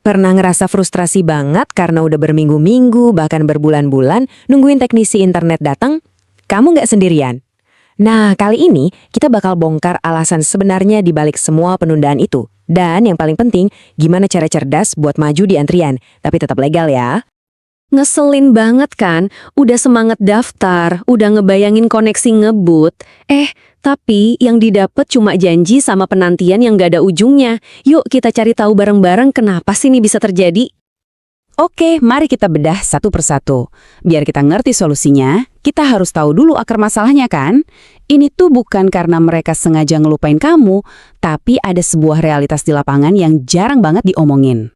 Pernah ngerasa frustrasi banget karena udah berminggu-minggu, bahkan berbulan-bulan nungguin teknisi internet datang? Kamu nggak sendirian. Nah, kali ini kita bakal bongkar alasan sebenarnya di balik semua penundaan itu. Dan yang paling penting, gimana cara cerdas buat maju di antrian, tapi tetap legal ya. Ngeselin banget kan, udah semangat daftar, udah ngebayangin koneksi ngebut. Tapi yang didapat cuma janji sama penantian yang gak ada ujungnya. Yuk kita cari tahu bareng-bareng kenapa sih ini bisa terjadi. Oke, mari kita bedah satu persatu. Biar kita ngerti solusinya, kita harus tahu dulu akar masalahnya kan? Ini tuh bukan karena mereka sengaja ngelupain kamu, tapi ada sebuah realitas di lapangan yang jarang banget diomongin.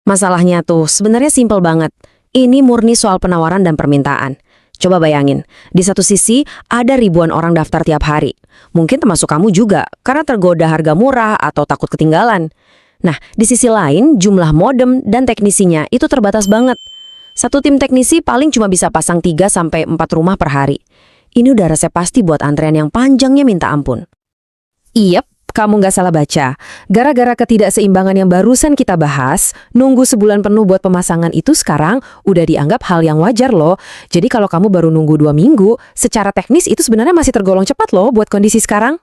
Masalahnya tuh sebenarnya simpel banget. Ini murni soal penawaran dan permintaan. Coba bayangin, di satu sisi ada ribuan orang daftar tiap hari. Mungkin termasuk kamu juga, karena tergoda harga murah atau takut ketinggalan. Nah, di sisi lain, jumlah modem dan teknisinya itu terbatas banget. Satu tim teknisi paling cuma bisa pasang 3-4 rumah per hari. Ini udah resep pasti buat antrean yang panjangnya minta ampun. Iyep, kamu nggak salah baca. Gara-gara ketidakseimbangan yang barusan kita bahas, nunggu sebulan penuh buat pemasangan itu sekarang udah dianggap hal yang wajar loh. Jadi kalau kamu baru nunggu 2 minggu, secara teknis itu sebenarnya masih tergolong cepat loh buat kondisi sekarang.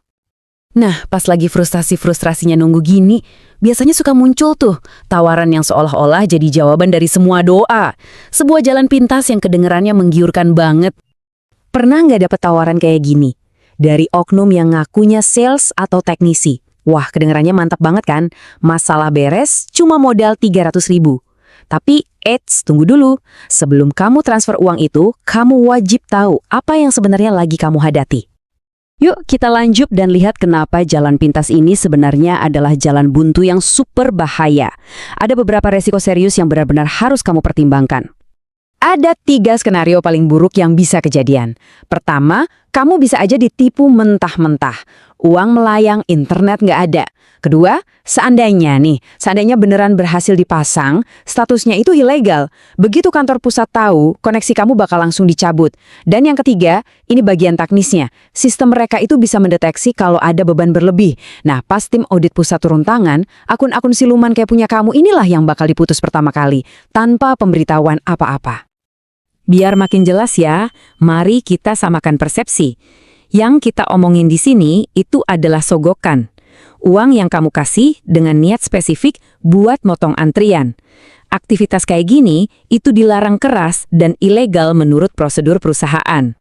Nah, pas lagi frustasi-frustrasinya nunggu gini, biasanya suka muncul tuh tawaran yang seolah-olah jadi jawaban dari semua doa. Sebuah jalan pintas yang kedengerannya menggiurkan banget. Pernah nggak dapet tawaran kayak gini? Dari oknum yang ngakunya sales atau teknisi. Wah, kedengarannya mantap banget kan? Masalah beres, cuma modal 300.000. Tapi, tunggu dulu. Sebelum kamu transfer uang itu, kamu wajib tahu apa yang sebenarnya lagi kamu hadapi. Yuk, kita lanjut dan lihat kenapa jalan pintas ini sebenarnya adalah jalan buntu yang super bahaya. Ada beberapa resiko serius yang benar-benar harus kamu pertimbangkan. Ada 3 skenario paling buruk yang bisa kejadian. Pertama, kamu bisa aja ditipu mentah-mentah. Uang melayang, internet nggak ada. Kedua, seandainya beneran berhasil dipasang, statusnya itu ilegal. Begitu kantor pusat tahu, koneksi kamu bakal langsung dicabut. Dan yang ketiga, ini bagian teknisnya. Sistem mereka itu bisa mendeteksi kalau ada beban berlebih. Nah, pas tim audit pusat turun tangan, akun-akun siluman kayak punya kamu inilah yang bakal diputus pertama kali, tanpa pemberitahuan apa-apa. Biar makin jelas ya, mari kita samakan persepsi. Yang kita omongin di sini itu adalah sogokan. Uang yang kamu kasih dengan niat spesifik buat motong antrian. Aktivitas kayak gini itu dilarang keras dan ilegal menurut prosedur perusahaan.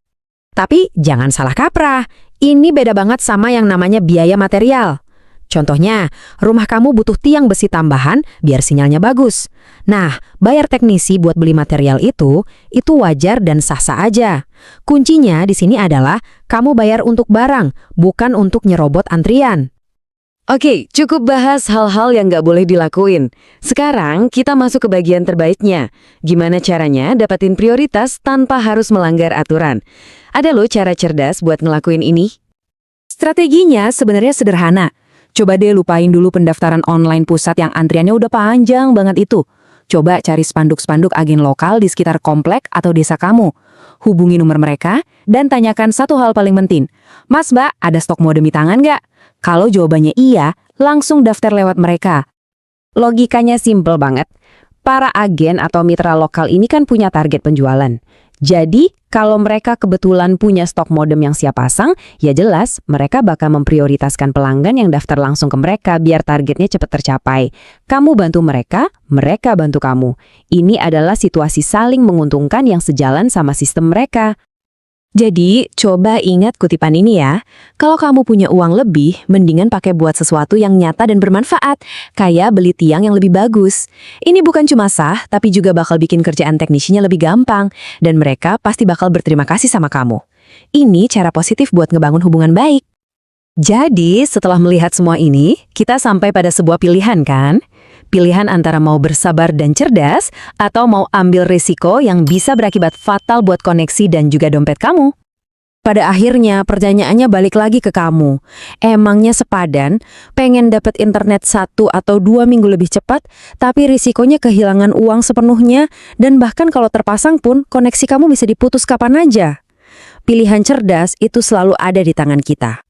Tapi jangan salah kaprah, ini beda banget sama yang namanya biaya material. Contohnya, rumah kamu butuh tiang besi tambahan biar sinyalnya bagus. Nah, bayar teknisi buat beli material itu wajar dan sah-sah aja. Kuncinya di sini adalah kamu bayar untuk barang, bukan untuk nyerobot antrian. Oke, cukup bahas hal-hal yang nggak boleh dilakuin. Sekarang kita masuk ke bagian terbaiknya. Gimana caranya dapetin prioritas tanpa harus melanggar aturan? Ada loh cara cerdas buat ngelakuin ini. Strateginya sebenarnya sederhana. Coba deh lupain dulu pendaftaran online pusat yang antriannya udah panjang banget itu. Coba cari spanduk-spanduk agen lokal di sekitar komplek atau desa kamu. Hubungi nomor mereka dan tanyakan satu hal paling penting. Mas, Mbak, ada stok modem di tangan nggak? Kalau jawabannya iya, langsung daftar lewat mereka. Logikanya simple banget. Para agen atau mitra lokal ini kan punya target penjualan. Jadi, kalau mereka kebetulan punya stok modem yang siap pasang, ya jelas mereka bakal memprioritaskan pelanggan yang daftar langsung ke mereka biar targetnya cepat tercapai. Kamu bantu mereka, mereka bantu kamu. Ini adalah situasi saling menguntungkan yang sejalan sama sistem mereka. Jadi, coba ingat kutipan ini ya. Kalau kamu punya uang lebih, mendingan pakai buat sesuatu yang nyata dan bermanfaat, kayak beli tiang yang lebih bagus. Ini bukan cuma sah, tapi juga bakal bikin kerjaan teknisinya lebih gampang, dan mereka pasti bakal berterima kasih sama kamu. Ini cara positif buat ngebangun hubungan baik. Jadi, setelah melihat semua ini, kita sampai pada sebuah pilihan kan? Pilihan antara mau bersabar dan cerdas, atau mau ambil risiko yang bisa berakibat fatal buat koneksi dan juga dompet kamu. Pada akhirnya, pertanyaannya balik lagi ke kamu. Emangnya sepadan, pengen dapat internet 1 atau 2 minggu lebih cepat, tapi risikonya kehilangan uang sepenuhnya, dan bahkan kalau terpasang pun, koneksi kamu bisa diputus kapan aja. Pilihan cerdas itu selalu ada di tangan kita.